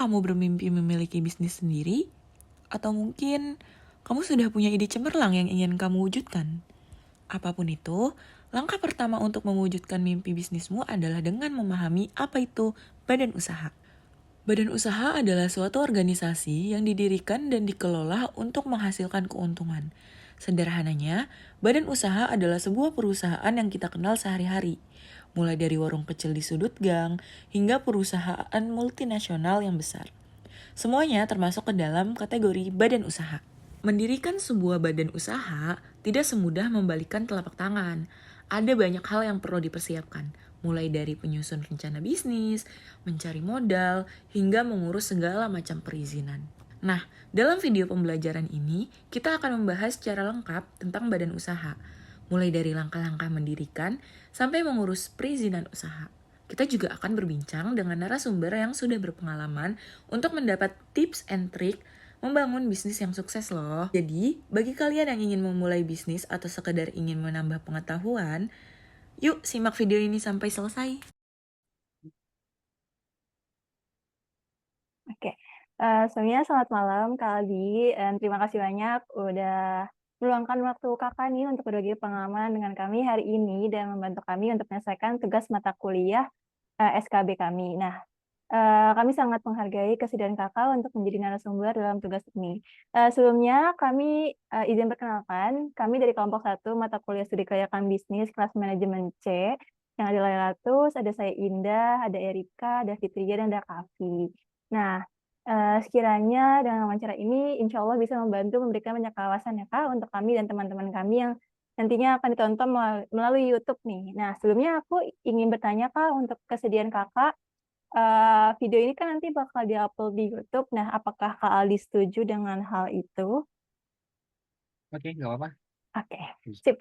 kamu bermimpi memiliki bisnis sendiri? Atau mungkin kamu sudah punya ide cemerlang yang ingin kamu wujudkan? Apapun itu, langkah pertama untuk mewujudkan mimpi bisnismu adalah dengan memahami apa itu badan usaha. Badan usaha adalah suatu organisasi yang didirikan dan dikelola untuk menghasilkan keuntungan. Sederhananya, badan usaha adalah sebuah perusahaan yang kita kenal sehari-hari, mulai dari warung kecil di sudut gang hingga perusahaan multinasional yang besar. Semuanya termasuk ke dalam kategori badan usaha. Mendirikan sebuah badan usaha tidak semudah membalikan telapak tangan. Ada banyak hal yang perlu dipersiapkan, mulai dari penyusun rencana bisnis, mencari modal, hingga mengurus segala macam perizinan. Nah, dalam video pembelajaran ini, kita akan membahas secara lengkap tentang badan usaha, mulai dari langkah-langkah mendirikan sampai mengurus perizinan usaha. Kita juga akan berbincang dengan narasumber yang sudah berpengalaman untuk mendapat tips and trick membangun bisnis yang sukses loh. Jadi, bagi kalian yang ingin memulai bisnis atau sekedar ingin menambah pengetahuan, yuk simak video ini sampai selesai. Oke, sebelumnya selamat malam Kak Aldi, dan terima kasih banyak udah meluangkan waktu Kakak nih untuk berbagi pengalaman dengan kami hari ini dan membantu kami untuk menyelesaikan tugas mata kuliah SKB kami. Nah, kami sangat menghargai kesediaan Kakak untuk menjadi narasumber dalam tugas ini. Sebelumnya kami izin perkenalkan, kami dari kelompok 1 mata kuliah studi kelayakan bisnis kelas manajemen C, yang ada Lailatus, ada saya Indah, ada Erika, ada Fitria, dan ada Kavi. Nah, sekiranya dengan wawancara ini insya Allah bisa membantu memberikan banyak wawasan ya Kak untuk kami dan teman-teman kami yang nantinya akan ditonton melalui YouTube nih. Nah, sebelumnya aku ingin bertanya Kak untuk kesediaan Kakak, video ini kan nanti bakal di-upload di YouTube. Nah, apakah Kak Aldi setuju dengan hal itu? Oke, nggak apa-apa. Oke, sip.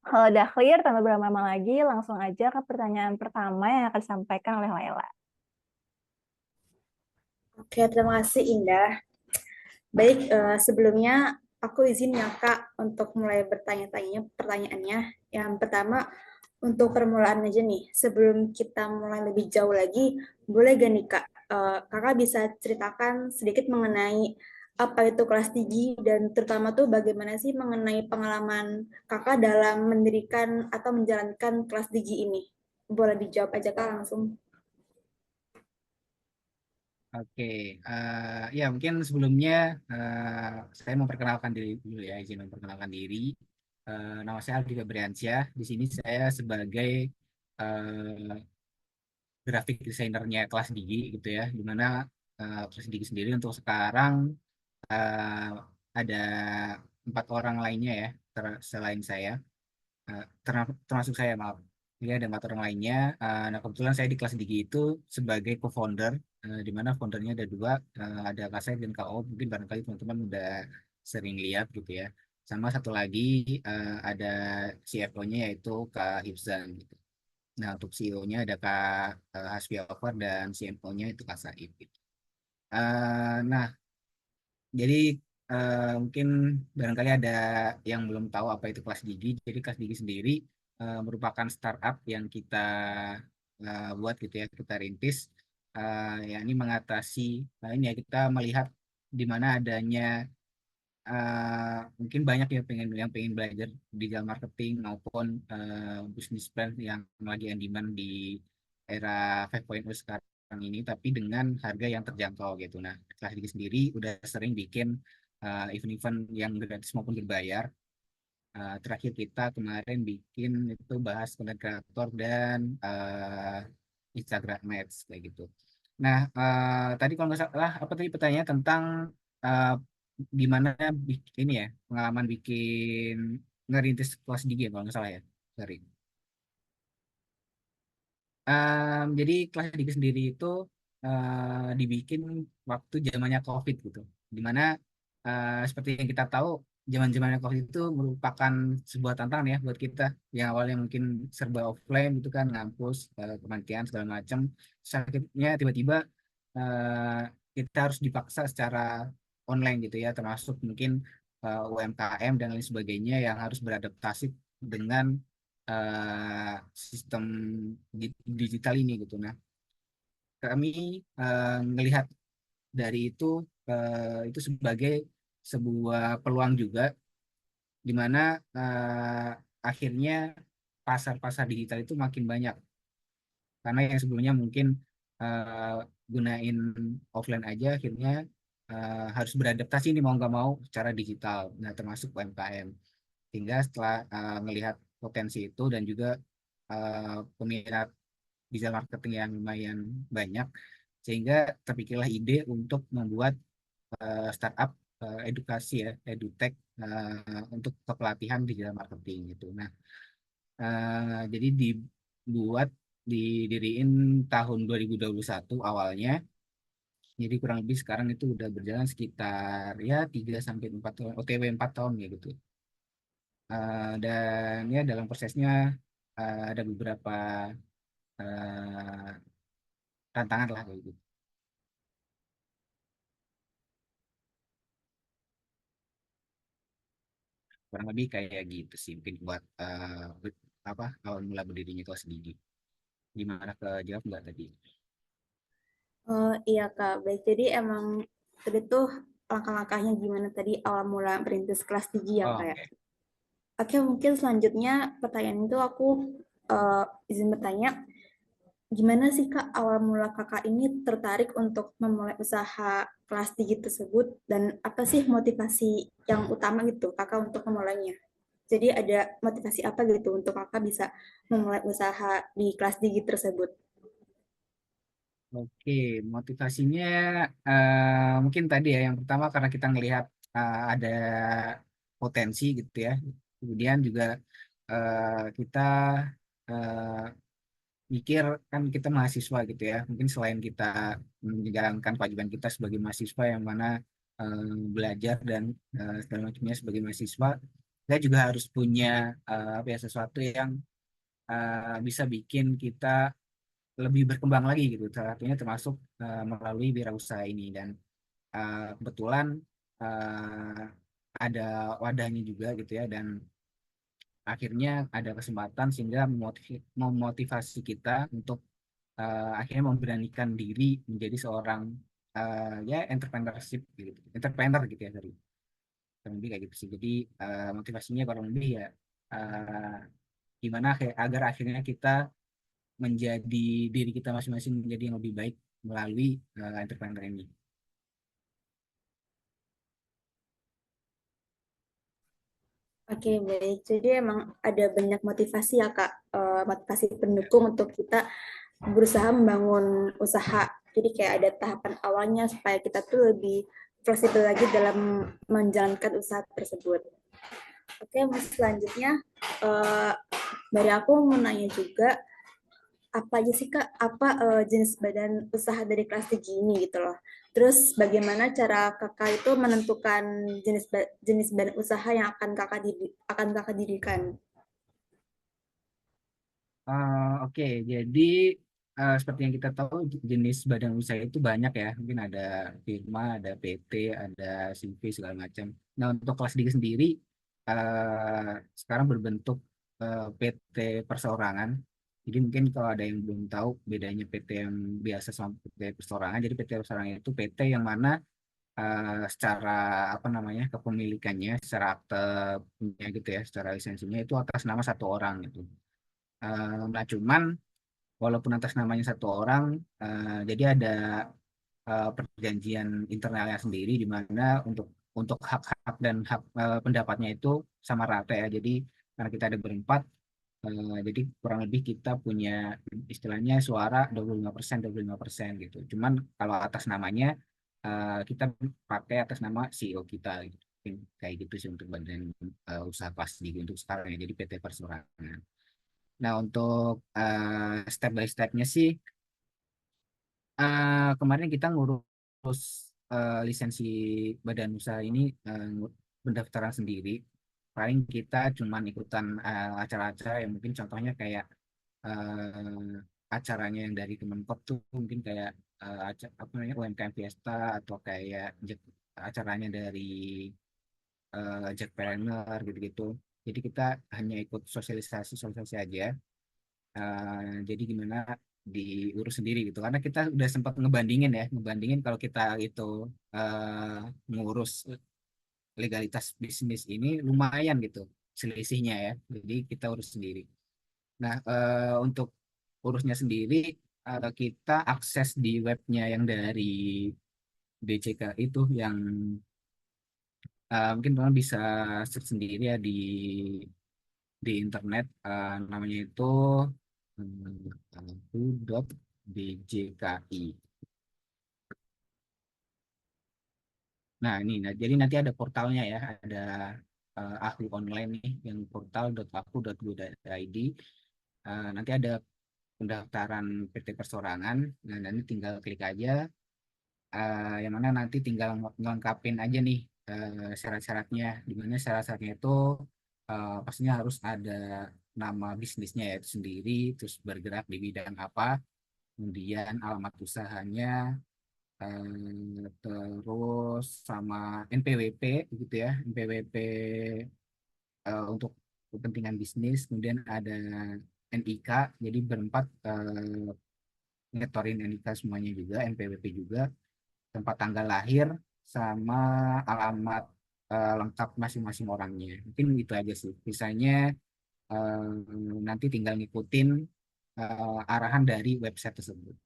Kalau udah clear, tanpa berlama-lama lagi, langsung aja ke pertanyaan pertama yang akan disampaikan oleh Laila. Oke, terima kasih Indah. Baik, sebelumnya aku izin ya Kak untuk mulai bertanya-tanya pertanyaannya. Yang pertama, untuk permulaan aja nih, sebelum kita mulai lebih jauh lagi, boleh gak nih Kak, Kakak bisa ceritakan sedikit mengenai apa itu kelas tinggi dan terutama tuh bagaimana sih mengenai pengalaman Kakak dalam mendirikan atau menjalankan kelas tinggi ini? Boleh dijawab aja Kak langsung. Oke, ya mungkin sebelumnya saya memperkenalkan diri dulu ya, izin memperkenalkan diri. Nama saya Aldi Febriansyah. Di sini saya sebagai eh, graphic desainernya kelas Digi gitu ya, di mana kelas Digi sendiri untuk sekarang eh, ada 4 orang lainnya ya, selain saya. Termasuk saya maaf. Jadi ada 4 orang lainnya. Nah kebetulan saya di kelas Digi itu sebagai co-founder, di mana foundernya ada dua, ada Kak Said dan Kak O. Mungkin barangkali teman-teman udah sering lihat gitu ya. Sama satu lagi ada CFO-nya yaitu Kak Hibzan gitu. Nah untuk CEO-nya ada Kak Hasbi Alfar dan CMO-nya itu Kak Said gitu. Nah jadi mungkin barangkali ada yang belum tahu apa itu kelas Digi. Jadi kelas Digi sendiri merupakan startup yang kita buat gitu ya, kita rintis. Ya ini mengatasi, nah ini ya kita melihat di mana adanya mungkin banyak yang pengen belajar digital marketing maupun bisnis plan yang lagi on demand di era 5.0 sekarang ini, tapi dengan harga yang terjangkau gitu. Nah, kelas Digi sendiri udah sering bikin event-event yang gratis maupun berbayar. Terakhir kita kemarin bikin itu bahas konten kreator dan Instagram Ads kayak gitu. Nah, tadi kalau nggak salah apa tadi pertanyaan tentang uh, gimana ini ya pengalaman bikin ngerintis kelas Digi ya kalau nggak salah ya. Sorry. Jadi kelas Digi sendiri itu dibikin waktu zamannya COVID gitu, dimana seperti yang kita tahu zaman-zamannya COVID itu merupakan sebuah tantangan ya buat kita yang awalnya mungkin serba offline gitu kan, ngampus, kemantian segala macam. Sakitnya tiba-tiba eh, kita harus dipaksa secara online gitu ya, termasuk mungkin UMKM dan lain sebagainya yang harus beradaptasi dengan sistem digital ini gitu. Nah, kami melihat dari itu sebagai sebuah peluang juga, di mana akhirnya pasar-pasar digital itu makin banyak, karena yang sebelumnya mungkin eh, gunain offline aja, akhirnya harus beradaptasi nih mau nggak mau secara digital, nah termasuk UMKM. Sehingga setelah melihat potensi itu dan juga peminat digital marketing yang lumayan banyak, sehingga terpikirlah ide untuk membuat startup edukasi ya, edutech, untuk kepelatihan digital marketing gitu. Nah, jadi dibuat didiriin tahun 2021 awalnya. Jadi kurang lebih sekarang itu udah berjalan sekitar ya 3 sampai 4 tahun, OTW 4 tahun ya gitu. Dan ya dalam prosesnya ada beberapa eh, tantangan lah kayak gitu. Kurang lebih kayak gitu sih mungkin buat apa awal mula berdirinya kelas sendiri. Gimana kejawab nggak tadi? Oh iya Kak, baik. Jadi emang tadi tuh langkah-langkahnya gimana tadi awal mula merintis kelas tinggi ya Oh, Kak ya? oke. Oke, mungkin selanjutnya pertanyaan itu aku izin bertanya, gimana sih Kak awal mula Kakak ini tertarik untuk memulai usaha kelas tinggi tersebut dan apa sih motivasi yang utama gitu Kakak untuk memulainya? Jadi ada motivasi apa gitu untuk Kakak bisa memulai usaha di kelas tinggi tersebut? Oke, motivasinya mungkin tadi ya yang pertama karena kita ngelihat ada potensi gitu ya. Kemudian juga kita eh, mikir kan kita mahasiswa gitu ya. Mungkin selain kita menjalankan kewajiban kita sebagai mahasiswa yang mana belajar dan segala macamnya sebagai mahasiswa, kita juga harus punya apa ya, sesuatu yang bisa bikin kita lebih berkembang lagi gitu. Salah satunya termasuk melalui wirausaha ini, dan kebetulan uh, ada wadahnya juga gitu ya, dan akhirnya ada kesempatan sehingga memotivasi kita untuk akhirnya memberanikan diri menjadi seorang ya entrepreneurship gitu, entrepreneur gitu ya, dari kurang lebih kayak gitu sih. Jadi motivasinya kurang lebih ya uh, gimana agar akhirnya kita menjadi diri kita masing-masing menjadi yang lebih baik melalui entrepreneur ini. Oke, baik. Jadi emang ada banyak motivasi ya, Kak. Motivasi pendukung untuk kita berusaha membangun usaha. Jadi kayak ada tahapan awalnya supaya kita tuh lebih fleksibel lagi dalam menjalankan usaha tersebut. Oke, Mas, selanjutnya eh, dari aku mau nanya juga, apa aja sih Kak, apa jenis badan usaha dari kelas tinggi ini gitu loh. Terus bagaimana cara Kakak itu menentukan jenis badan usaha yang akan Kakak dirikan? Oke, jadi seperti yang kita tahu jenis badan usaha itu banyak ya. Mungkin ada firma, ada PT, ada CV segala macam. Nah untuk kelas Digi sendiri sekarang berbentuk PT perseorangan. Jadi mungkin kalau ada yang belum tahu bedanya PT yang biasa sama PT perseorangan. Jadi PT perseorangan itu PT yang mana secara apa namanya kepemilikannya, secara akte punya gitu ya, secara lisensinya itu atas nama satu orang gitu. Nah cuman walaupun atas namanya satu orang, jadi ada perjanjian internalnya sendiri di mana untuk hak-hak dan hak pendapatnya itu sama rata ya. Jadi karena kita ada berempat, jadi kurang lebih kita punya istilahnya suara 25%, 25% gitu. Cuman kalau atas namanya kita pakai atas nama CEO kita gitu. Kayak gitu sih untuk badan usaha plastik untuk sekarang ya. Jadi PT Perseorangan. Nah untuk step by stepnya sih, kemarin kita ngurus lisensi badan usaha ini, pendaftaran sendiri. Paling kita cuman ikutan acara-acara yang mungkin contohnya kayak acaranya yang dari Kemenkop tuh mungkin kayak apa namanya UMKM Fiesta, atau kayak acaranya dari Jackpreneur gitu-gitu. Jadi kita hanya ikut sosialisasi sosialisasi aja. Jadi gimana? diurus sendiri gitu. Karena kita udah sempat ngebandingin kalau kita itu ngurus legalitas bisnis ini lumayan gitu selisihnya ya. Jadi kita urus sendiri. Nah, untuk urusnya sendiri kita akses di webnya yang dari BCK itu yang mungkin teman bisa search sendiri ya di internet, namanya itu aku.bjki. Nah, jadi nanti ada portalnya ya, ada aku online nih yang portal.aku.go.id. Nanti ada pendaftaran PT Persorangan. Nah, nanti tinggal klik aja, yang mana nanti tinggal ngelengkapin aja nih syarat-syaratnya. Di mana syarat-syaratnya itu pastinya harus ada nama bisnisnya ya itu sendiri, terus bergerak di bidang apa, kemudian alamat usahanya, terus sama NPWP gitu ya, NPWP untuk kepentingan bisnis, kemudian ada NIK, jadi berempat ngetorin NIK semuanya juga, NPWP juga, tempat tanggal lahir, sama alamat lengkap masing-masing orangnya. Mungkin itu aja sih. Misalnya nanti tinggal ngikutin arahan dari website tersebut.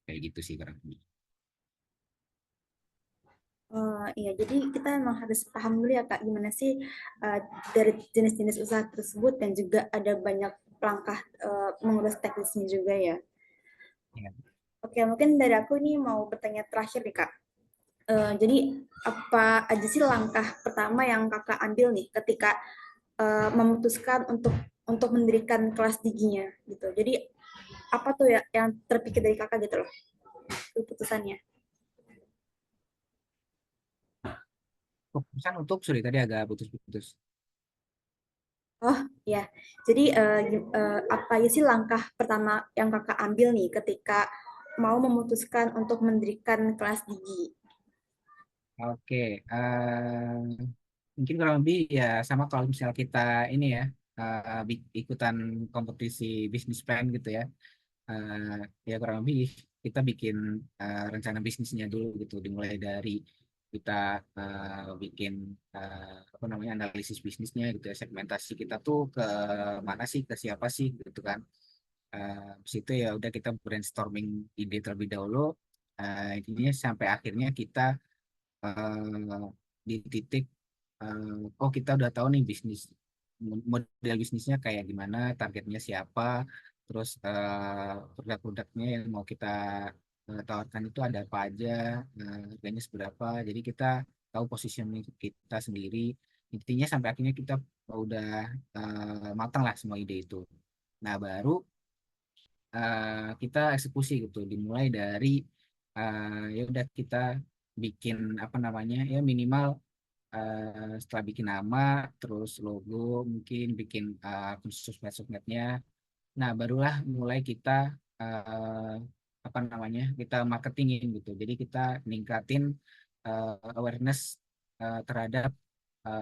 Kayak gitu sih kurang lebih. Iya, jadi kita memang harus paham dulu ya Kak, gimana sih dari jenis-jenis usaha tersebut dan juga ada banyak langkah mengurus teknisnya juga ya. Ya. Oke, mungkin dari aku ini mau bertanya terakhir nih Kak. Jadi apa aja sih langkah pertama yang Kakak ambil nih ketika memutuskan untuk mendirikan kelas giginya gitu. Jadi apa tuh ya yang terpikir dari Kakak gitu loh, keputusannya? Keputusan untuk, sorry tadi agak putus-putus. Oh ya, jadi apa aja sih langkah pertama yang Kakak ambil nih ketika mau memutuskan untuk mendirikan kelas gigi? Oke, mungkin kurang lebih ya sama kalau misal kita ini ya ikutan kompetisi bisnis plan gitu ya. Ya kurang lebih kita bikin rencana bisnisnya dulu gitu, dimulai dari kita bikin apa namanya analisis bisnisnya gitu ya, segmentasi kita tuh ke mana sih, ke siapa sih gitu kan. Habis itu ya udah kita brainstorming ide terlebih dahulu. Intinya sampai akhirnya kita di titik oh kita udah tahu nih bisnis, model bisnisnya kayak gimana, targetnya siapa, terus produk-produknya yang mau kita tawarkan itu ada apa aja, harganya seberapa, jadi kita tahu positioning kita sendiri. Intinya sampai akhirnya kita udah matang lah semua ide itu. Nah baru kita eksekusi gitu, dimulai dari ya udah kita bikin apa namanya ya minimal setelah bikin nama, terus logo, mungkin bikin sosmed-sosmednya. Nah, barulah mulai kita eh, apa namanya kita marketingin gitu. Jadi kita ningkatin awareness terhadap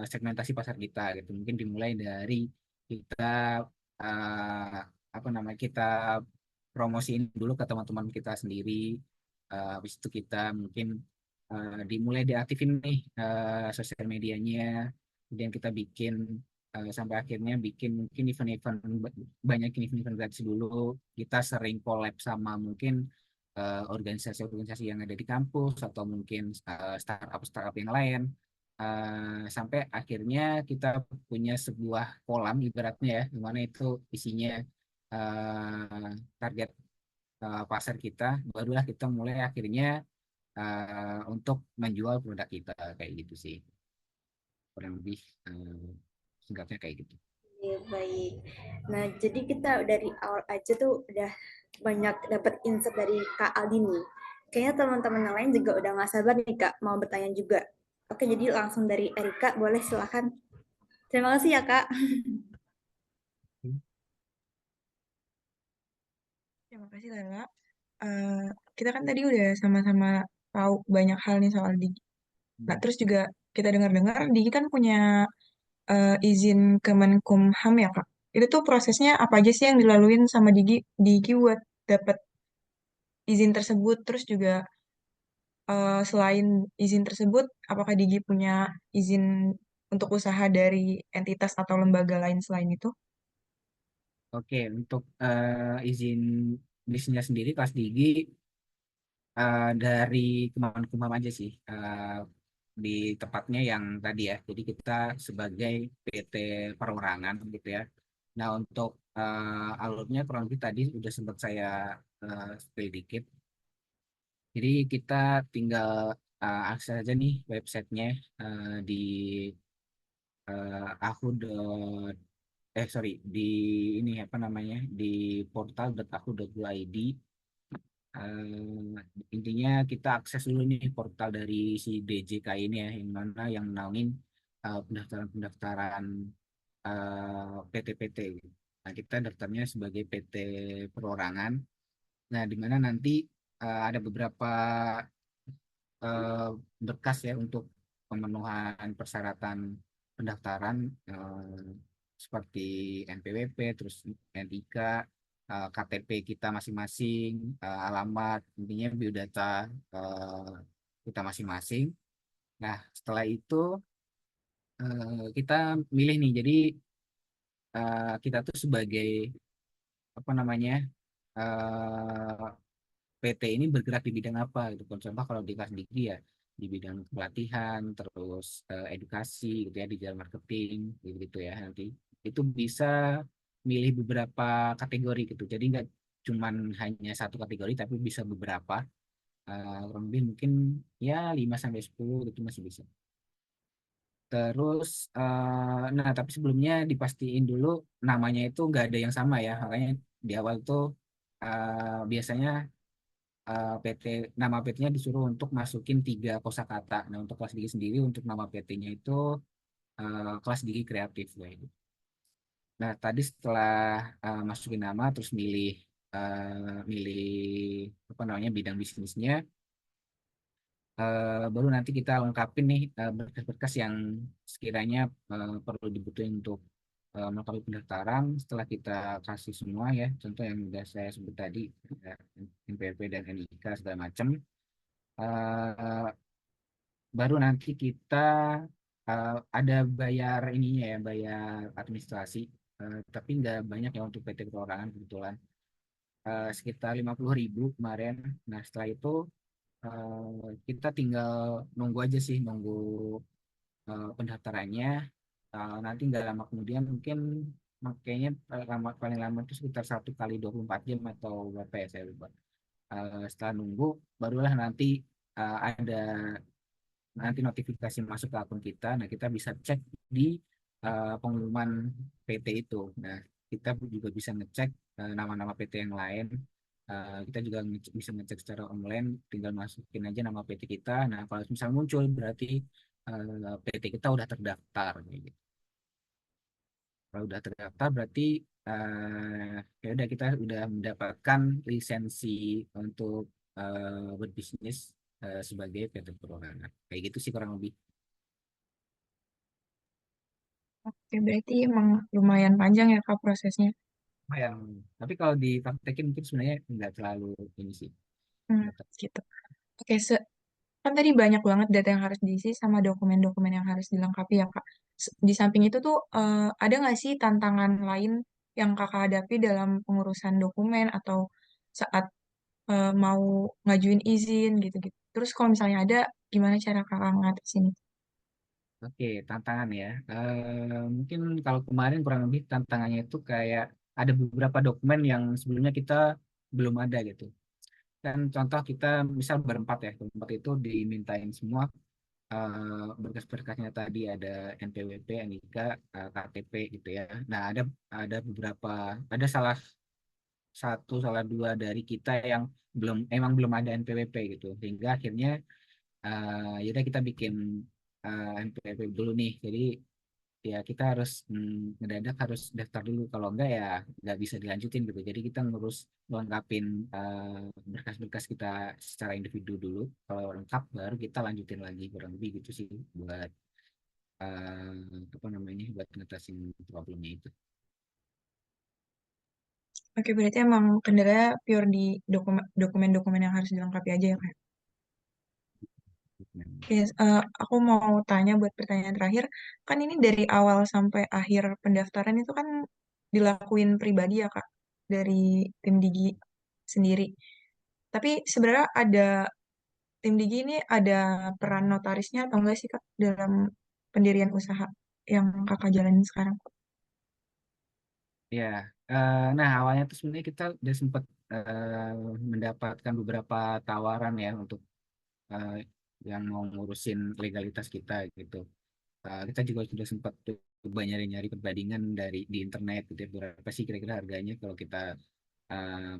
segmentasi pasar kita gitu. Mungkin dimulai dari kita apa namanya kita promosiin dulu ke teman-teman kita sendiri. Habis itu kita mungkin dimulai diaktifin nih sosial medianya, kemudian kita bikin sampai akhirnya bikin mungkin event-event, banyak event-event gratis dulu. Kita sering collab sama mungkin organisasi-organisasi yang ada di kampus atau mungkin startup-startup yang lain. Sampai akhirnya kita punya sebuah kolam ibaratnya ya, di mana itu isinya target pasar kita, barulah kita mulai akhirnya untuk menjual produk kita kayak gitu sih, kurang lebih singkatnya kayak gitu. Ya, baik. Nah, jadi kita dari awal aja tuh udah banyak dapat insight dari Kak Aldi nih. Kayaknya teman-teman yang lain juga udah nggak sabar nih Kak mau bertanya juga. Oke, jadi langsung dari Erika, boleh silahkan. Terima kasih ya Kak. Terima kasih Lala. Kita kan tadi udah sama-sama tahu banyak hal nih soal Digi. Nah, terus juga kita dengar-dengar Digi kan punya izin Kemenkumham ya Kak, Itu tuh prosesnya apa aja sih yang dilaluin sama Digi buat dapat izin tersebut? Terus juga selain izin tersebut, apakah Digi punya izin untuk usaha dari entitas atau lembaga lain selain itu? Oke, untuk izin bisnisnya sendiri kelas Digi dari Kemenkumham aja sih, di tempatnya yang tadi ya. Jadi kita sebagai PT perorangan gitu ya. Nah, untuk alurnya kurang lebih tadi udah sempat saya spill dikit. Jadi kita tinggal akses aja nih websitenya di aku sorry, di ini apa namanya, di portal.aku.go.id. Intinya kita akses dulu nih portal dari si DJK ini ya, yang mana yang naungin pendaftaran PT-PT. Nah, kita daftarnya sebagai PT perorangan. Nah, di mana nanti ada beberapa eh, berkas ya untuk pemenuhan persyaratan pendaftaran, seperti NPWP, terus NIK, KTP kita masing-masing, alamat, intinya biodata eh, kita masing-masing. Nah, setelah itu kita milih nih. Jadi kita tuh sebagai apa namanya, eh, PT ini bergerak di bidang apa gitu. Contoh kalau di kelas Digi ya di bidang pelatihan, terus edukasi gitu ya, di dalam marketing gitu, gitu ya. Nanti itu bisa milih beberapa kategori gitu. Jadi nggak cuman hanya satu kategori tapi bisa beberapa. Kurang lebih mungkin ya 5 sampai 10 gitu masih bisa. Terus nah tapi sebelumnya dipastiin dulu namanya itu nggak ada yang sama ya. Makanya di awal tuh biasanya PT nama PT-nya disuruh untuk masukin 3 kosakata. Nah, untuk kelas Digi sendiri untuk nama PT-nya itu kelas Digi kreatif ya. Nah, tadi setelah masukin nama terus milih apa namanya bidang bisnisnya, baru nanti kita lengkapin nih berkas-berkas yang sekiranya perlu dibutuhin untuk melengkapi pendaftaran. Setelah kita kasih semua ya, contoh yang sudah saya sebut tadi, ya, NPWP dan NIK segala macam. eh, Baru nanti kita ada bayar ininya ya, bayar administrasi. Tapi nggak banyak ya untuk PT Perorangan kebetulan. Sekitar 50.000 kemarin. Nah, setelah itu kita tinggal nunggu aja sih, nunggu pendaftarannya. Nanti nggak lama kemudian mungkin makanya paling lama itu sekitar 1 kali 24 jam atau berapa ya saya lupa. Setelah nunggu barulah nanti ada nanti notifikasi masuk ke akun kita. Nah, kita bisa cek di pengumuman PT itu. Nah, kita juga bisa ngecek nama-nama PT yang lain. Kita juga bisa ngecek secara online, tinggal masukin aja nama PT kita. Nah, kalau misal muncul berarti PT kita udah terdaftar, kayak gitu. Kalau udah terdaftar berarti ya udah kita udah mendapatkan lisensi untuk berbisnis sebagai PT perorangan. Kayak gitu sih kurang lebih. Oke, berarti emang lumayan panjang ya Kak prosesnya. Lumayan. Tapi kalau dipraktekin mungkin sebenarnya nggak terlalu ini sih. Hmm, gitu. Oke, kan tadi banyak banget data yang harus diisi sama dokumen-dokumen yang harus dilengkapi ya Kak. Di samping itu tuh ada nggak sih tantangan lain yang Kakak hadapi dalam pengurusan dokumen atau saat mau ngajuin izin gitu-gitu. Terus kalau misalnya ada, gimana cara Kakak ngatasin itu? Oke, tantangan ya. Mungkin kalau kemarin kurang lebih tantangannya itu kayak ada beberapa dokumen yang sebelumnya kita belum ada gitu. Kan contoh kita misal berempat ya, berempat itu dimintain semua berkas-berkasnya tadi ada NPWP, NIK, KTP gitu ya. Nah, ada beberapa, ada salah dua dari kita yang emang belum ada NPWP gitu. Sehingga akhirnya yaudah kita bikin NPWP dulu nih. Jadi ya kita harus ngedadak harus daftar dulu. Kalau enggak ya nggak bisa dilanjutin gitu. Jadi kita ngurus lengkapin berkas-berkas kita secara individu dulu. Kalau lengkap baru kita lanjutin lagi, kurang lebih gitu sih buat apa namanya, buat ngatasin problemnya itu. Oke, berarti emang kendalanya pure di dokumen-dokumen yang harus dilengkapi aja ya, Kak? Oke, aku mau tanya buat pertanyaan terakhir. Kan ini dari awal sampai akhir pendaftaran itu kan dilakuin pribadi ya, Kak, dari tim Digi sendiri. Tapi sebenarnya tim Digi ini ada peran notarisnya atau enggak sih, Kak, dalam pendirian usaha yang Kakak jalanin sekarang? Ya, nah awalnya tuh sebenarnya kita udah sempat mendapatkan beberapa tawaran ya untuk eh, yang mau ngurusin legalitas kita gitu. Kita juga sudah sempat coba nyari-nyari perbandingan di internet gitu ya, berapa sih kira-kira harganya kalau kita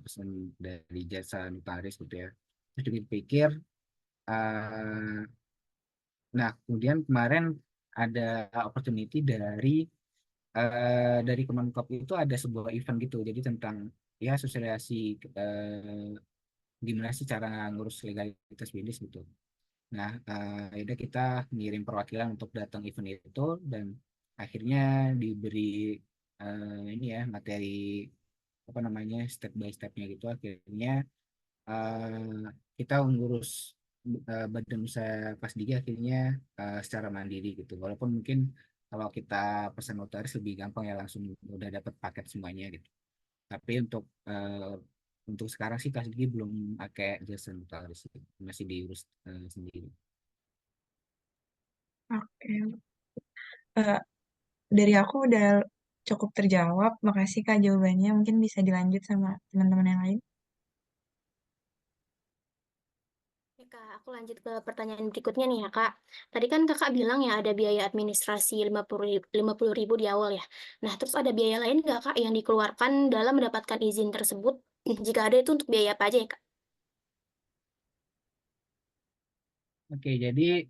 pesan dari jasa notaris gitu ya. Terus juga pikir, nah kemudian kemarin ada opportunity dari Kemenkop itu ada sebuah event gitu, jadi tentang ya sosialisasi gimana sih cara ngurus legalitas bisnis gitu. Nah, ya udah kita ngirim perwakilan untuk datang event itu dan akhirnya diberi ini ya materi apa namanya step by stepnya gitu. Akhirnya kita ngurus badan usaha pas Digi akhirnya secara mandiri gitu. Walaupun mungkin kalau kita pesan notaris lebih gampang ya langsung udah dapat paket semuanya gitu. Tapi untuk sekarang sih Kas Digi belum pakai jasa notaris gitu. Masih diurus sendiri. Oke. Eh, dari aku udah cukup terjawab. Makasih Kak jawabannya. Mungkin bisa dilanjut sama teman-teman yang lain. Oke, Kak, aku lanjut ke pertanyaan berikutnya nih ya, Kak. Tadi kan Kakak bilang ya ada biaya administrasi 50 ribu di awal ya. Nah, terus ada biaya lain nggak, Kak, yang dikeluarkan dalam mendapatkan izin tersebut? Jika ada itu untuk biaya apa aja ya, Kak? Oke, jadi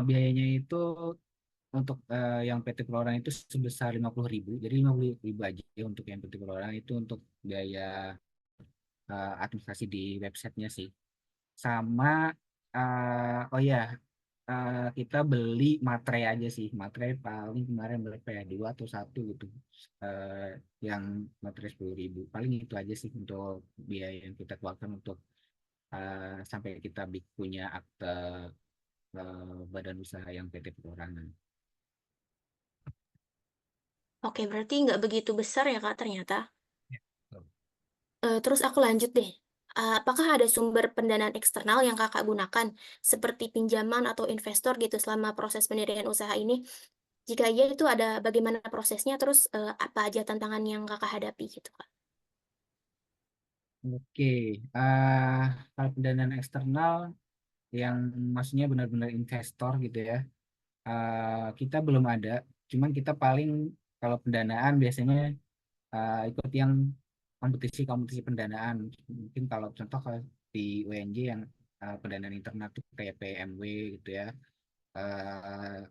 biayanya itu untuk yang PT Perorangan itu sebesar 50.000. Jadi 50.000 aja untuk yang PT Perorangan itu untuk biaya administrasi di websitenya sih. Sama oh ya kita beli materai aja sih. Materai paling kemarin berapa ya? Dua atau satu gitu. Eh, yang materai 10.000. Paling itu aja sih untuk biaya yang kita keluarkan untuk sampai kita punya akte badan usaha yang PT Perorangan. Oke, berarti nggak begitu besar ya, Kak, ternyata. Ya, betul. Terus aku lanjut deh. Apakah ada sumber pendanaan eksternal yang Kakak gunakan, seperti pinjaman atau investor gitu selama proses pendirian usaha ini? Jika iya, itu ada bagaimana prosesnya, terus apa aja tantangan yang Kakak hadapi gitu, Kak? Oke, kalau pendanaan eksternal yang maksudnya benar-benar investor gitu ya, kita belum ada. Cuman kita paling kalau pendanaan biasanya ikut yang kompetisi-kompetisi pendanaan. Mungkin kalau contoh kalau di UNJ yang pendanaan internal tuh kayak PMW gitu ya. Eh,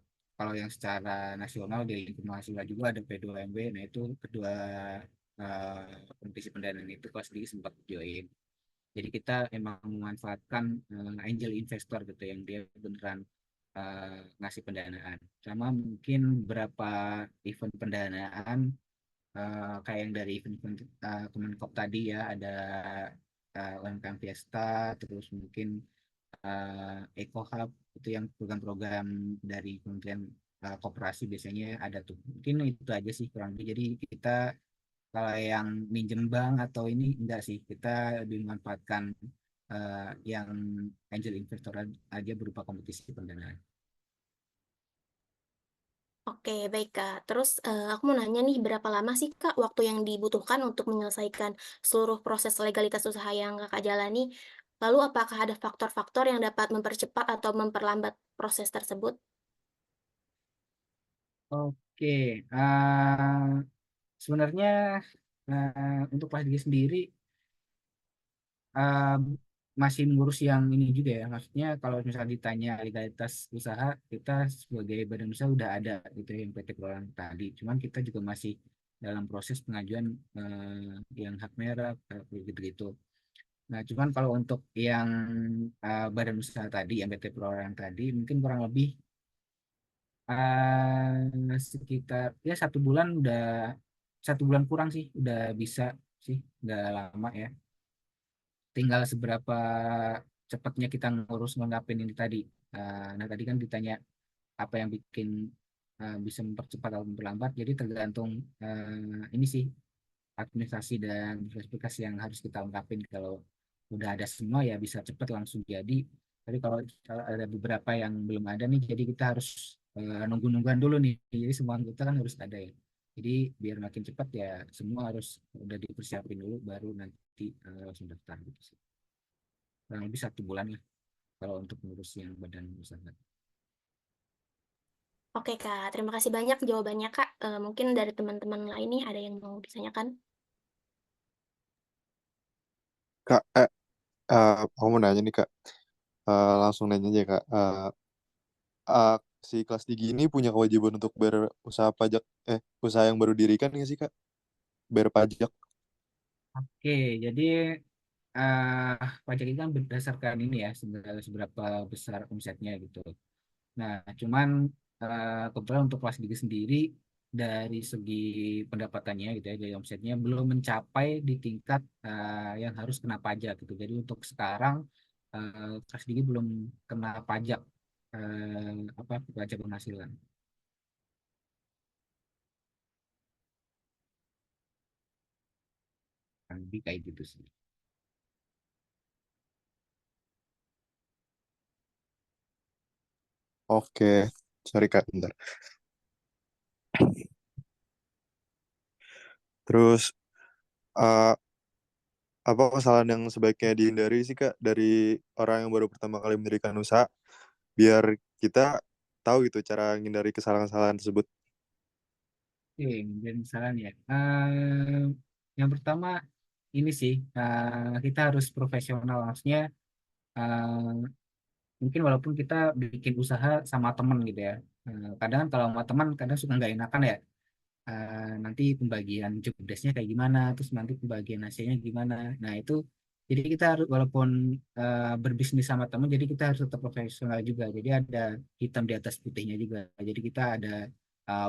Kalau yang secara nasional di lingkup mahasiswa juga ada P2MW. Nah itu kedua kompetisi pendanaan itu kelas di sempat join. Jadi kita emang memanfaatkan angel investor gitu yang dia beneran ngasih pendanaan. Sama mungkin beberapa event pendanaan kayak yang dari event-event Kemenkop tadi ya ada UMKM Fiesta, terus mungkin Eco Hub itu yang program-program dari Kementerian Koperasi biasanya ada tuh. Mungkin itu aja sih kurang lebih. Jadi kita kalau yang minjem bank atau ini enggak sih, kita lebih memanfaatkan yang angel investor aja berupa kompetisi pendanaan. Oke, baik Kak. Terus aku mau nanya nih, berapa lama sih Kak waktu yang dibutuhkan untuk menyelesaikan seluruh proses legalitas usaha yang Kakak jalani? Lalu apakah ada faktor-faktor yang dapat mempercepat atau memperlambat proses tersebut? Oke, sebenarnya untuk kelas D sendiri uh, masih mengurus yang ini juga ya. Maksudnya kalau misalnya ditanya legalitas usaha, kita sebagai badan usaha udah ada gitu ya, yang PT Perorangan tadi. Cuman kita juga masih dalam proses pengajuan yang hak merek gitu-gitu. Nah, cuman kalau untuk yang badan usaha tadi, yang PT Perorangan tadi, mungkin kurang lebih sekitar ya 1 bulan kurang sih udah bisa sih, nggak lama ya. Tinggal seberapa cepatnya kita ngurus ngelengkapin ini tadi. Nah tadi kan ditanya apa yang bikin bisa mempercepat atau memperlambat. Jadi tergantung ini sih administrasi dan verifikasi yang harus kita lengkapin. Kalau udah ada semua ya bisa cepat langsung jadi. Tapi kalau ada beberapa yang belum ada nih, jadi kita harus nunggu-nungguan dulu nih. Jadi semua anggota kan harus ada ya. Jadi biar makin cepat ya semua harus udah dipersiapin dulu baru nanti langsung daftar gitu sih. Kurang lebih 1 bulan lah kalau untuk ngurus yang badan usaha. Oke, Kak. Terima kasih banyak jawabannya, Kak. Mungkin dari teman-teman lain nih ada yang mau ditanyakan? Kak, aku mau nanya nih Kak. Langsung nanya aja Kak. Uh, si kelas tinggi ini punya kewajiban untuk berusaha pajak, usaha yang baru dirikan nggak sih Kak? Bayar pajak. Oke, jadi pajak itu kan berdasarkan ini ya, seberapa besar omsetnya gitu. Nah, cuman kebetulan untuk kelas Gigi sendiri dari segi pendapatannya gitu ya, dari omsetnya belum mencapai di tingkat yang harus kena pajak gitu. Jadi untuk sekarang kelas Gigi belum kena pajak apa pajak penghasilan. Lebih kayak gitu sih. Oke, sorry Kak, bentar. Terus, uh, apa kesalahan yang sebaiknya dihindari sih Kak dari orang yang baru pertama kali mendirikan usaha, biar kita tahu gitu cara menghindari kesalahan-kesalahan tersebut. Oke, dan misalnya ya. Yang pertama ini sih kita harus profesional maksudnya mungkin walaupun kita bikin usaha sama temen gitu ya. Kadang kan kalau sama teman kadang suka nggak enakan ya. Nanti pembagian job desk-nya kayak gimana, terus nanti pembagian hasilnya gimana. Nah itu jadi kita harus walaupun berbisnis sama teman, jadi kita harus tetap profesional juga. Jadi ada hitam di atas putihnya juga. Jadi kita ada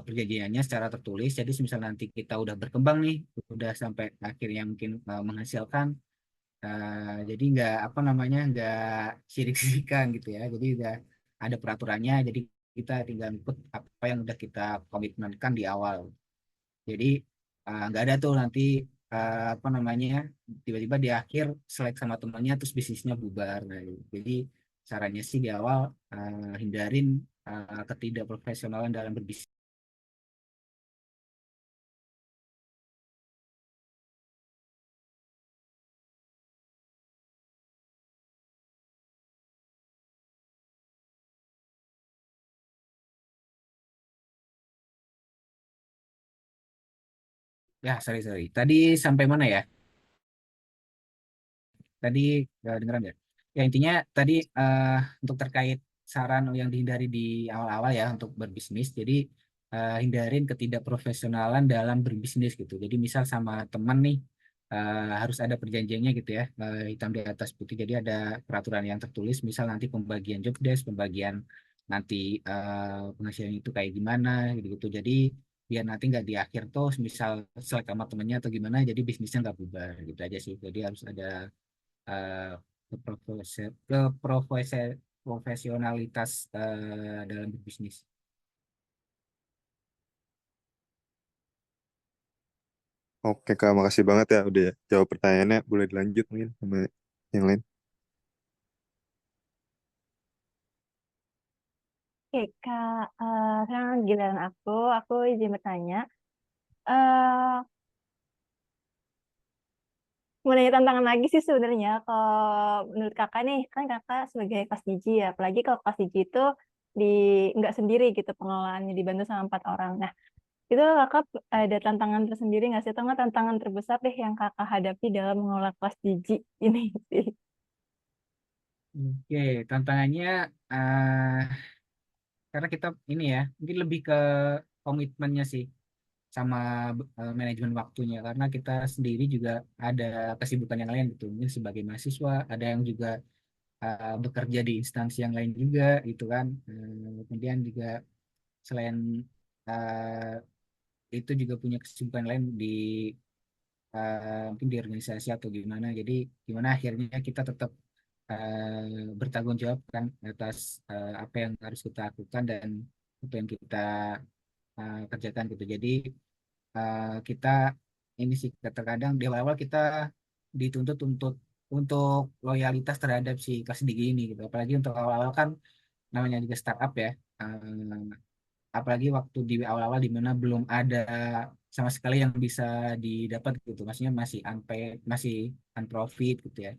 perjanjiannya secara tertulis. Jadi misal nanti kita udah berkembang nih, udah sampai akhirnya mungkin menghasilkan. Jadi nggak apa namanya nggak sirik-sirikan gitu ya. Jadi udah ada peraturannya. Jadi kita tinggal ikut apa yang udah kita komitmenkan di awal. Jadi nggak ada tuh nanti apa namanya tiba-tiba di akhir selek sama temannya terus bisnisnya bubar. Nah, jadi caranya sih di awal hindarin ketidakprofesionalan dalam berbisnis. Ya, sorry. Tadi sampai mana ya? Tadi dengeran ya? Ya intinya tadi untuk terkait saran yang dihindari di awal-awal ya untuk berbisnis. Jadi hindarin ketidakprofesionalan dalam berbisnis gitu. Jadi misal sama teman nih harus ada perjanjiannya gitu ya, hitam di atas putih. Jadi ada peraturan yang tertulis. Misal nanti pembagian job desk, pembagian nanti penghasilan itu kayak gimana gitu-gitu. Jadi biar nanti nggak di akhir tuh misal selek sama temennya atau gimana jadi bisnisnya nggak bubar gitu aja sih jadi harus ada eh, profesionalitas dalam berbisnis. Oke Kak, makasih banget ya udah jawab pertanyaannya. Boleh dilanjut mungkin sama yang lain. Oke, Kak. Sekarang giliran aku izin bertanya. eh Mau nanya tantangan lagi sih sebenarnya. Kalau menurut kakak nih, kan kakak sebagai kelas DJ ya. Apalagi kalau kelas DJ itu di nggak sendiri gitu pengelolaannya dibantu sama 4 orang. Nah, itu kakak ada tantangan tersendiri nggak sih? Atau nggak tantangan terbesar deh yang kakak hadapi dalam mengelola kelas DJ ini sih? Oke, tantangannya eh, karena kita ini ya mungkin lebih ke komitmennya sih sama manajemen waktunya karena kita sendiri juga ada kesibukan yang lain gitu mungkin sebagai mahasiswa ada yang juga bekerja di instansi yang lain juga gitu kan. Kemudian juga selain itu juga punya kesibukan lain di mungkin di organisasi atau gimana. Jadi gimana akhirnya kita tetap bertanggung jawab kan atas apa yang harus kita lakukan dan apa yang kita kerjakan gitu. Jadi kita ini sih terkadang di awal-awal kita dituntut untuk loyalitas terhadap si kelas tinggi ini gitu. Apalagi untuk awal-awal kan namanya juga startup ya. Apalagi waktu di awal-awal di mana belum ada sama sekali yang bisa didapat gitu. Maksudnya masih unpaid, masih unprofit gitu ya.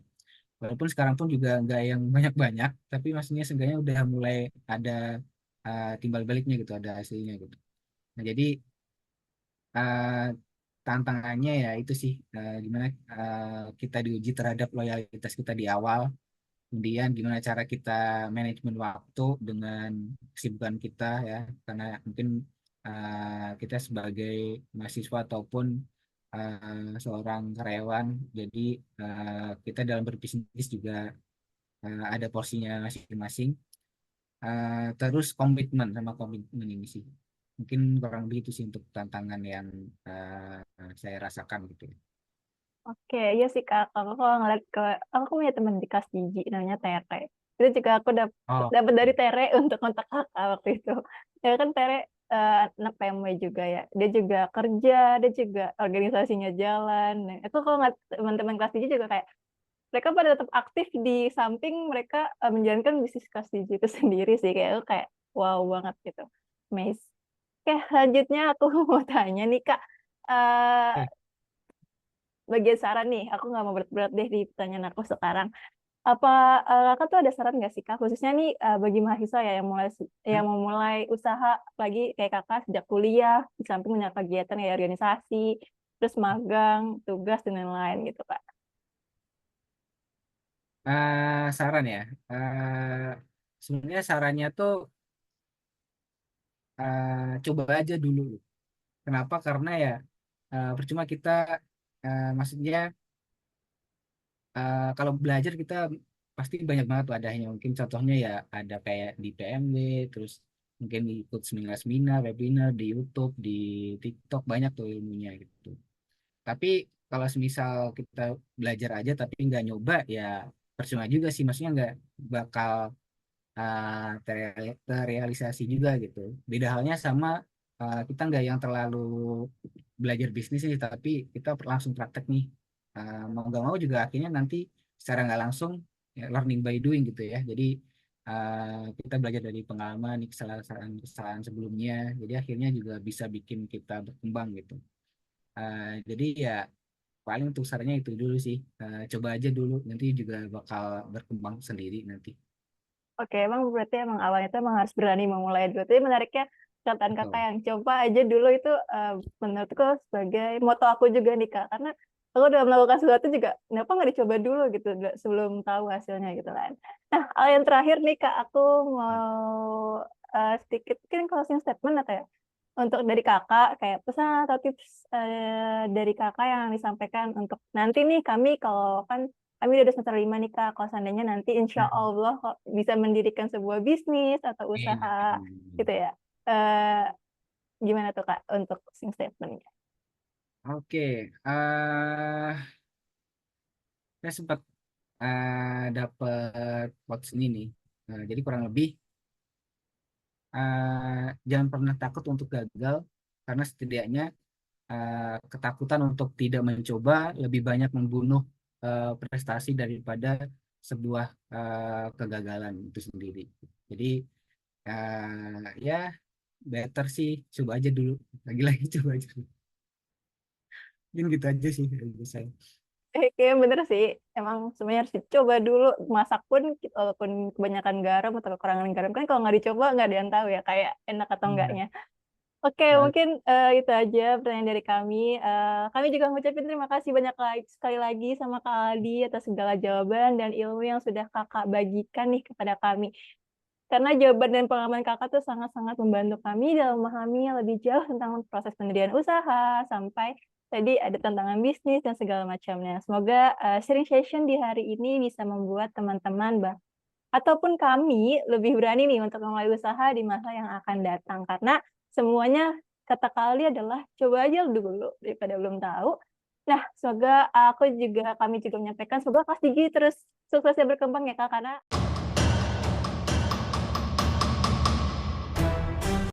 Walaupun sekarang pun juga nggak yang banyak-banyak, tapi maksudnya seenggaknya udah mulai ada timbal baliknya gitu, ada hasilnya gitu. Nah, jadi eh, tantangannya ya itu sih gimana kita diuji terhadap loyalitas kita di awal, kemudian gimana cara kita manajemen waktu dengan kesibukan kita ya, karena mungkin kita sebagai mahasiswa ataupun seorang karyawan, jadi kita dalam berbisnis juga ada porsinya masing-masing. Terus komitmen ini sih mungkin kurang lebih itu sih untuk tantangan yang saya rasakan gitu ya. Oke, iya sih Kak. Kalau ngeliat aku punya teman di kelas Gigi namanya Tere. Itu juga aku Oh, dapat dari Tere untuk kontak Kakak waktu itu. Ya kan Tere anak PMW juga ya. Dia juga kerja, dia juga organisasinya jalan. Nah, itu kalau ngeliat teman-teman kelas Gigi juga kayak mereka pada tetap aktif di samping mereka menjalankan bisnis kelas Gigi itu sendiri sih. Kayak wow banget gitu. Amazing. Oke, selanjutnya aku mau tanya nih Kak. Eh, oke. bagian saran nih, aku nggak mau berat-berat deh di pertanyaan aku sekarang. Apa kakak tuh ada saran nggak sih kak, khususnya nih bagi mahasiswa ya yang mau mulai usaha lagi kayak kakak sejak kuliah, di samping punya kegiatan kayak organisasi, terus magang, tugas dan lain-lain gitu kak. Saran ya. Sebenarnya sarannya tuh coba aja dulu. Kenapa? Karena ya percuma kita maksudnya kalau belajar kita pasti banyak banget wadahnya. Mungkin contohnya ya ada kayak di PMW, terus mungkin ikut seminar-seminar, webinar di YouTube, di TikTok banyak tuh ilmunya gitu. Tapi kalau semisal kita belajar aja tapi nggak nyoba ya percuma juga sih. Maksudnya nggak bakal terrealisasi juga gitu. Beda halnya sama kita nggak yang terlalu belajar bisnis sih, tapi kita langsung praktek nih. Mau nggak mau juga akhirnya nanti secara nggak langsung ya, learning by doing gitu ya. Jadi kita belajar dari pengalaman, kesalahan-kesalahan sebelumnya. Jadi akhirnya juga bisa bikin kita berkembang gitu. Jadi ya paling untuk sarannya itu dulu sih. Coba aja dulu, nanti juga bakal berkembang sendiri nanti. Oke, emang berarti emang awalnya tuh emang harus berani memulai dulu. Tapi menariknya perkataan kakak Betul. yang coba aja dulu itu menurutku sebagai moto aku juga nih kak. Karena aku udah melakukan sesuatu juga, kenapa nggak dicoba dulu gitu sebelum tahu hasilnya gitu kan. Nah, hal yang terakhir nih kak, aku mau sedikit mungkin closing statement atau ya untuk dari kakak kayak pesan atau tips dari kakak yang disampaikan untuk nanti nih kami kalau kan kami udah semester 5 nih Kak, kalau seandainya nanti insya Allah kok bisa mendirikan sebuah bisnis atau usaha gitu ya. Eh, gimana tuh Kak untuk closing statement-nya? Oke, saya sempat dapat quotes ini nih. Jadi kurang lebih jangan pernah takut untuk gagal karena setidaknya ketakutan untuk tidak mencoba lebih banyak membunuh prestasi daripada sebuah kegagalan itu sendiri. Jadi ya better sih coba aja dulu, lagi-lagi coba aja dulu. Mungkin gitu aja sih dari saya. Kayaknya bener sih, emang semuanya harus dicoba dulu. Masak pun, walaupun kebanyakan garam atau kekurangan garam, kan kalau nggak dicoba nggak ada yang tahu ya, kayak enak atau Iya. enggaknya. Oke, mungkin itu aja pertanyaan dari kami. Kami juga mengucapkan terima kasih banyak sekali lagi sama Kak Aldi atas segala jawaban dan ilmu yang sudah Kakak bagikan nih kepada kami. Karena jawaban dan pengalaman Kakak tuh sangat-sangat membantu kami dalam memahami lebih jauh tentang proses pendirian usaha, sampai tadi ada tantangan bisnis dan segala macamnya. Semoga sharing session di hari ini bisa membuat teman-teman ataupun kami lebih berani nih untuk memulai usaha di masa yang akan datang. Karena semuanya kata kali adalah coba aja dulu daripada belum tahu. Nah, semoga kami juga menyampaikan semoga kelas Digi terus suksesnya berkembang ya Kak, karena